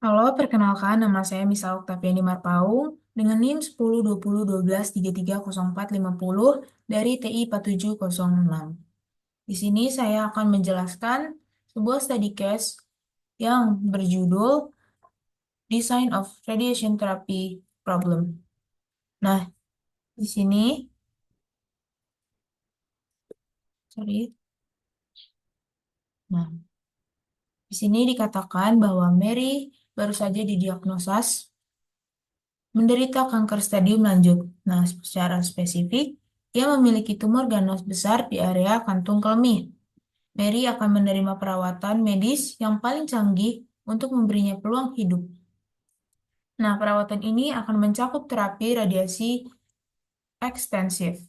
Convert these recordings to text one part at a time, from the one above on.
Halo, perkenalkan nama saya Misa Oktaviani Marpaung dengan NIM 102012330450 dari TI 4706. Di sini saya akan menjelaskan sebuah study case yang berjudul Design of Radiation Therapy Problem. Nah, di sini, sorry. Nah, di sini dikatakan bahwa Mary baru saja didiagnosas menderita kanker stadium lanjut. Nah, secara spesifik, ia memiliki tumor ganas besar di area kantung kemih. Mary akan menerima perawatan medis yang paling canggih untuk memberinya peluang hidup. Nah, perawatan ini akan mencakup terapi radiasi ekstensif.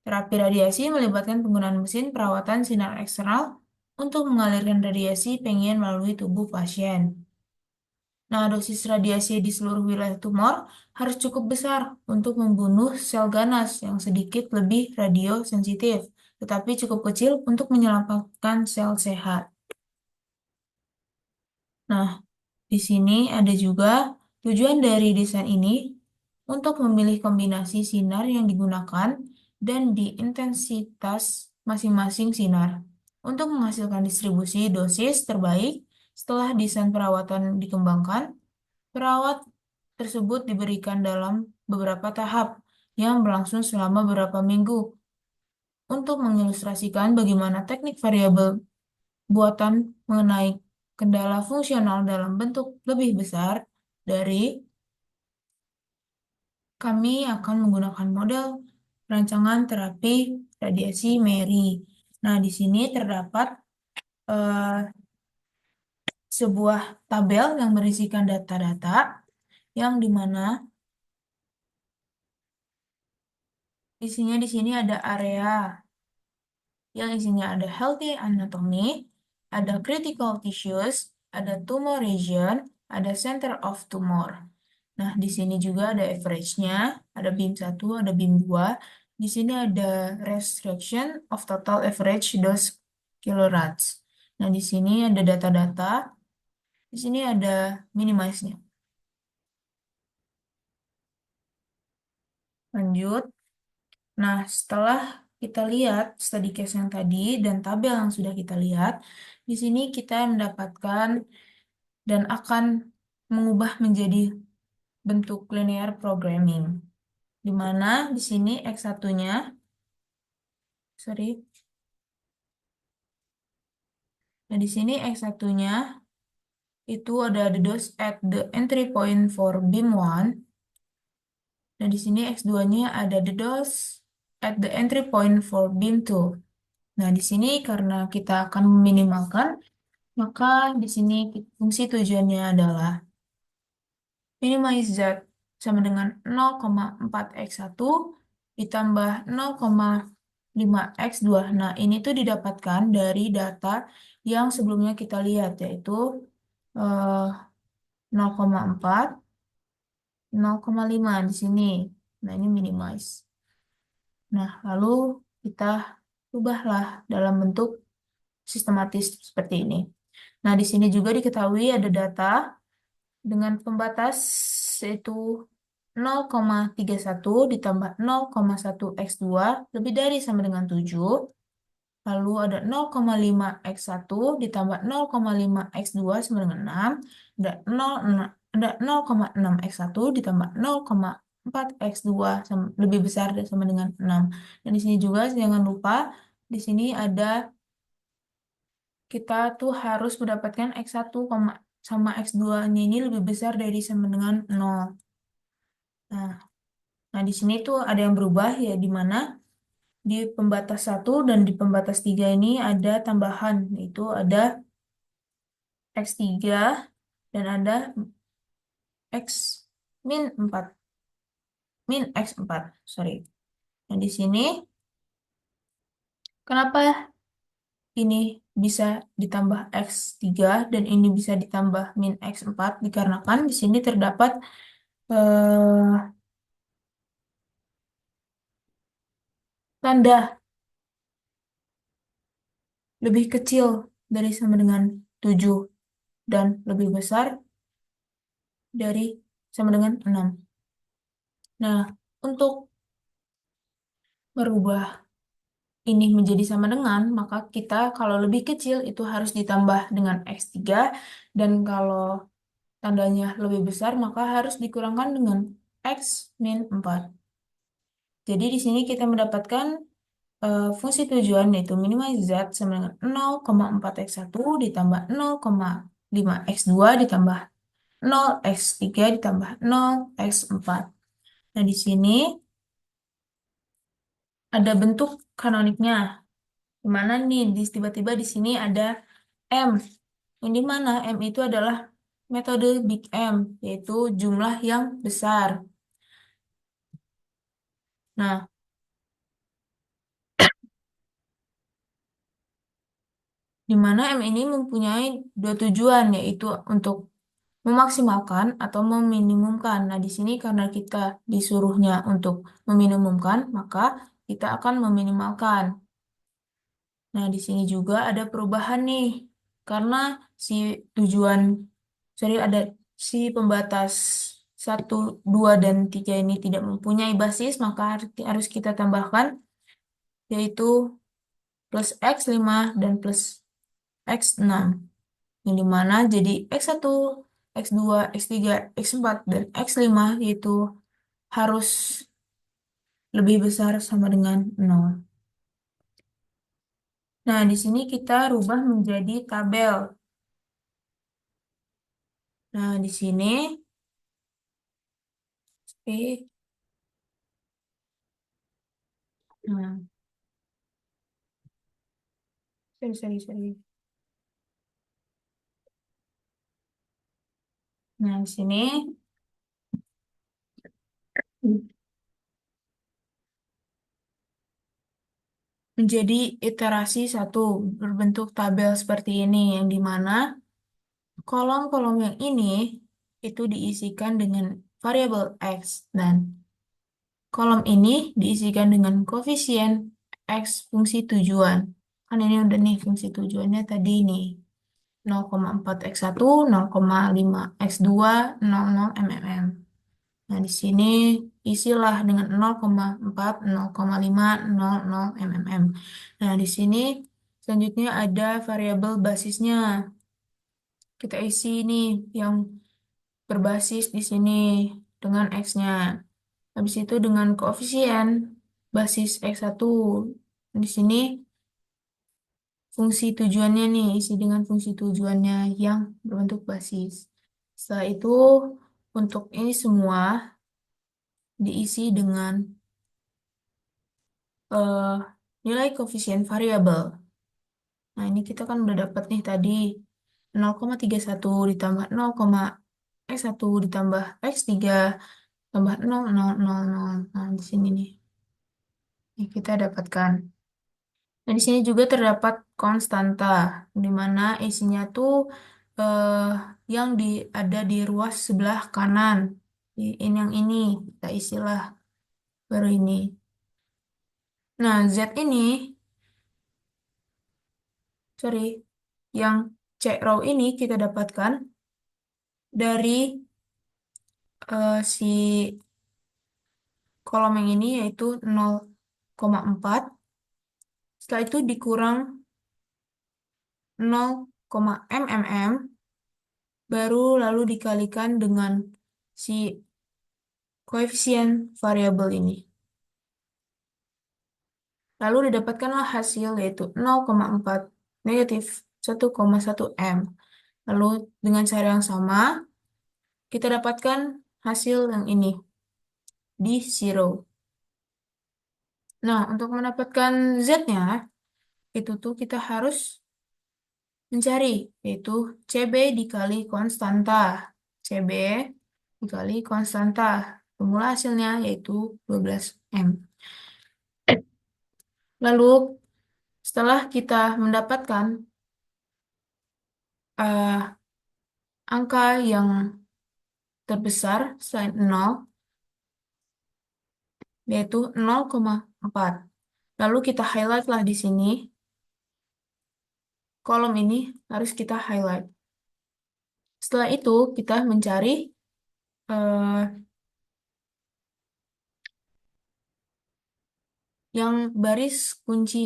Terapi radiasi melibatkan penggunaan mesin perawatan sinar eksternal untuk mengalirkan radiasi pengen melalui tubuh pasien. Nah, dosis radiasi di seluruh wilayah tumor harus cukup besar untuk membunuh sel ganas yang sedikit lebih radiosensitif, tetapi cukup kecil untuk menyelamatkan sel sehat. Nah, di sini ada juga tujuan dari desain ini untuk memilih kombinasi sinar yang digunakan dan di intensitas masing-masing sinar untuk menghasilkan distribusi dosis terbaik. Setelah desain perawatan dikembangkan, perawat tersebut diberikan dalam beberapa tahap yang berlangsung selama beberapa minggu untuk mengilustrasikan bagaimana teknik variabel buatan mengenai kendala fungsional dalam bentuk lebih besar dari kami akan menggunakan model rancangan terapi radiasi Mary. Nah, di sini terdapat eh, sebuah tabel yang berisikan data-data yang dimana di sini ada area yang isinya ada healthy anatomy, ada critical tissues, ada tumor region, ada center of tumor. Nah, di sini juga ada average-nya, ada beam 1, ada beam 2. Di sini ada restriction of total average dose kilorats. Nah, di sini ada data-data, di sini ada minimize-nya. Lanjut. Nah, setelah kita lihat study case yang tadi dan tabel yang sudah kita lihat, di sini kita mendapatkan dan akan mengubah menjadi bentuk linear programming, di mana di sini X1-nya, sorry, nah di sini X1-nya itu ada the dose at the entry point for beam 1, dan di sini X2-nya ada the dose at the entry point for beam 2. Nah, di sini karena kita akan meminimalkan, maka di sini fungsi tujuannya adalah minimize Z sama dengan 0,4x1 ditambah 0,5x2. Nah, ini tuh didapatkan dari data yang sebelumnya kita lihat, yaitu eh, 0,4, 0,5 di sini. Nah, ini minimize. Nah, lalu kita ubahlah dalam bentuk sistematis seperti ini. Nah, di sini juga diketahui ada data dengan pembatas yaitu 0,31 ditambah 0,1x2 lebih dari sama dengan 7. Lalu ada 0,5x1 ditambah 0,5x2 sama dengan 6. Ada 0,6x1 ditambah 0,4x2 lebih besar dan sama dengan 6. Dan di sini juga jangan lupa di sini ada kita tuh harus mendapatkan X1 sama X2-nya ini lebih besar dari sama dengan 0. Nah, di sini tuh ada yang berubah ya, di mana di pembatas 1 dan di pembatas 3 ini ada tambahan, yaitu ada X3 dan ada X min 4, min X4, sorry. Nah, di sini kenapa ini bisa ditambah X3 dan ini bisa ditambah min X4? Dikarenakan di sini terdapat eh, tanda lebih kecil dari sama dengan 7 dan lebih besar dari sama dengan 6. Nah, untuk merubah ini menjadi sama dengan, maka kita kalau lebih kecil itu harus ditambah dengan X3, dan kalau tandanya lebih besar maka harus dikurangkan dengan X min 4. Jadi di sini kita mendapatkan fungsi tujuan yaitu minimize Z sama dengan 0,4x1 ditambah 0,5x2 ditambah 0x3 ditambah 0x4. Nah, di sini ada bentuk kanoniknya. Gimana nih? Tiba-tiba di sini ada M. Yang di mana M itu adalah metode Big M, yaitu jumlah yang besar. Nah, di mana M ini mempunyai dua tujuan, yaitu untuk memaksimalkan atau meminimumkan. Nah, di sini karena kita disuruhnya untuk meminimumkan, maka kita akan meminimalkan. Nah, di sini juga ada perubahan nih, karena si tujuan, sorry, ada si pembatas 1, 2, dan 3 ini tidak mempunyai basis, maka harus kita tambahkan, yaitu plus X5 dan plus X6. Yang dimana jadi X1, X2, X3, X4, dan X5 yaitu harus lebih besar sama dengan 0. Nah, di sini kita rubah menjadi tabel. Nah, di sini, oke, nah, sorry. Nah, di sini menjadi iterasi satu berbentuk tabel seperti ini, yang dimana kolom-kolom yang ini itu diisikan dengan variabel X, dan kolom ini diisikan dengan koefisien X fungsi tujuan. Kan ini udah nih fungsi tujuannya tadi nih. 0,4x1, 0,5x2, 00 mm. Nah, di sini isilah dengan 0,4, 0,5, 00 mm. Nah, di sini selanjutnya ada variabel basisnya. Kita isi nih yang berbasis di sini dengan X-nya. Habis itu dengan koefisien basis X1. Di sini fungsi tujuannya nih, isi dengan fungsi tujuannya yang berbentuk basis. Setelah itu, untuk ini semua diisi dengan eh, nilai koefisien variabel. Nah, ini kita kan udah dapat nih tadi 0,31 ditambah 0,x1 ditambah x3 tambah 0,000. Nah, di sini nih. Ini kita dapatkan. Nah, di sini juga terdapat konstanta, di mana isinya tuh eh, yang ada di ruas sebelah kanan. Ini yang ini, kita isilah baru ini. Nah, Z ini, sorry, yang C row ini kita dapatkan dari si kolom yang ini, yaitu 0,4. Setelah itu dikurang 0,mm, baru lalu dikalikan dengan si koefisien variabel ini. Lalu didapatkanlah hasil yaitu 0,4 negatif 1,1 M. Lalu dengan cara yang sama, kita dapatkan hasil yang ini di zero. Nah, untuk mendapatkan Z-nya, itu tuh kita harus mencari, yaitu CB dikali konstanta. CB dikali konstanta. Formula hasilnya yaitu 12 M. Lalu, setelah kita mendapatkan eh, angka yang terbesar selain 0, yaitu 0,4. Lalu kita highlight lah di sini. Kolom ini harus kita highlight. Setelah itu, kita mencari eh, yang baris kunci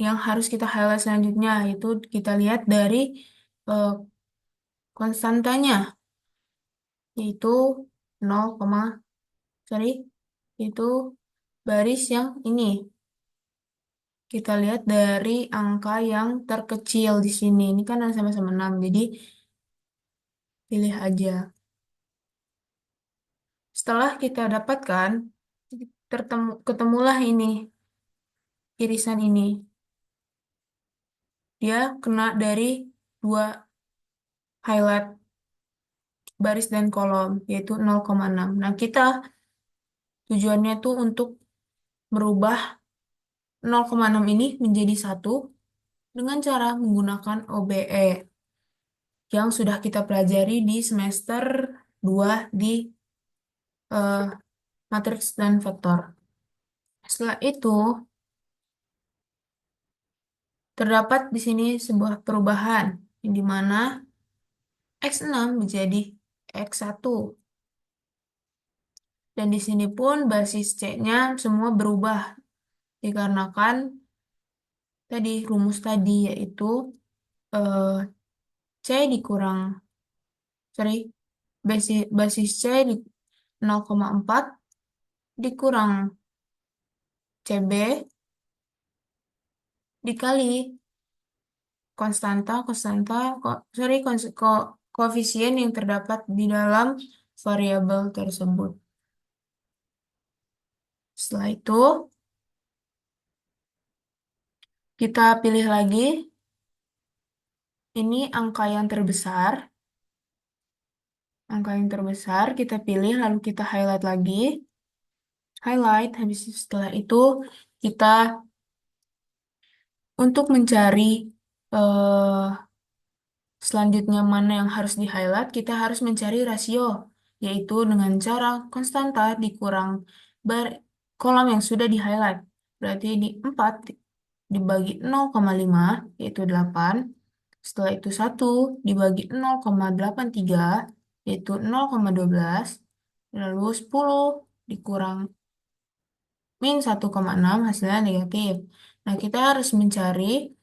yang harus kita highlight selanjutnya itu kita lihat dari eh, konstantanya yaitu 0, sorry, itu baris yang ini. Kita lihat dari angka yang terkecil di sini. Ini kan sama-sama 6, jadi pilih aja. Setelah kita dapatkan, ketemulah ini, irisan ini. Dia kena dari dua highlight baris dan kolom, yaitu 0,6. Nah, kita tujuannya tuh untuk merubah 0,6 ini menjadi satu dengan cara menggunakan OBE yang sudah kita pelajari di semester 2 di eh, matriks dan vektor. Setelah itu, terdapat di sini sebuah perubahan, di mana X6 menjadi X1. Dan di sini pun basis C-nya semua berubah, dikarenakan tadi rumus tadi, yaitu eh, C dikurang, sorry, basis C di 0,4 dikurang CB dikali sorry, koefisien yang terdapat di dalam variabel tersebut. Setelah itu, kita pilih lagi, ini angka yang terbesar. Angka yang terbesar kita pilih, lalu kita highlight lagi. Highlight, habis setelah itu kita untuk mencari eh, selanjutnya mana yang harus di-highlight, kita harus mencari rasio, yaitu dengan cara konstanta dikurang bar kolom yang sudah di-highlight. Berarti di 4 dibagi 0,5, yaitu 8. Setelah itu 1 dibagi 0,83, yaitu 0,12. Lalu 10 dikurang min 1,6 hasilnya negatif. Nah, kita harus mencari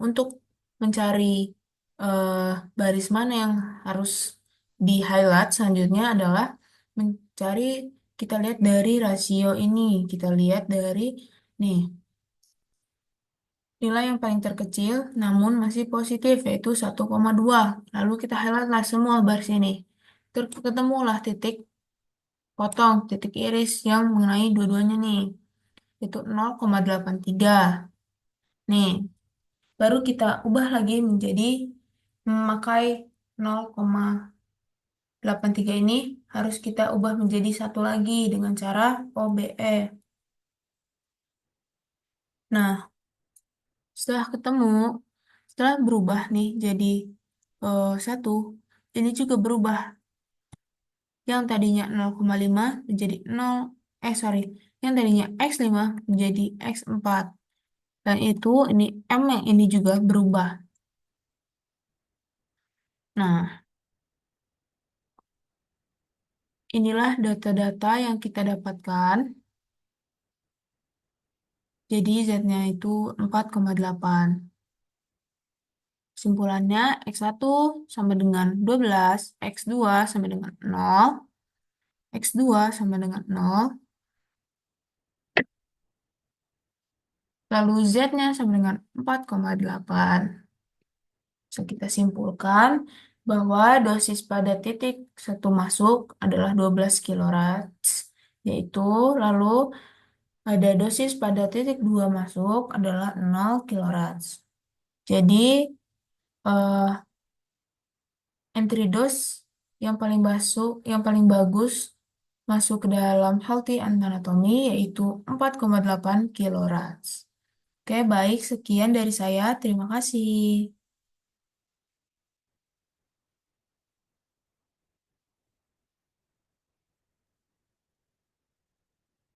untuk mencari eh, baris mana yang harus di highlight selanjutnya adalah mencari, kita lihat dari rasio ini. Kita lihat dari nih nilai yang paling terkecil namun masih positif yaitu 1,2. Lalu kita highlight lah semua baris ini. Ketemulah titik potong, titik iris yang mengenai dua-duanya nih. Itu 0,83. Nih, baru kita ubah lagi menjadi memakai 0,83 ini harus kita ubah menjadi satu lagi dengan cara OBE. Nah, setelah ketemu, setelah berubah nih jadi satu, ini juga berubah. Yang tadinya 0,5 menjadi 0, sorry, yang tadinya X5 menjadi X4. Dan itu ini M yang ini juga berubah. Nah, inilah data-data yang kita dapatkan. Jadi Z-nya itu 4,8. Kesimpulannya X1 sama dengan 12, X2 sama dengan 0, X2 sama dengan 0, lalu Z-nya sama dengan 4,8. So, kita simpulkan bahwa dosis pada titik satu masuk adalah 12 kilorad, yaitu lalu pada dosis pada titik 2 masuk adalah 0 kilorad. Jadi, eh, entry dose yang paling bagus masuk ke dalam healthy anatomy yaitu 4,8 kilorad. Oke, baik. Sekian dari saya. Terima kasih.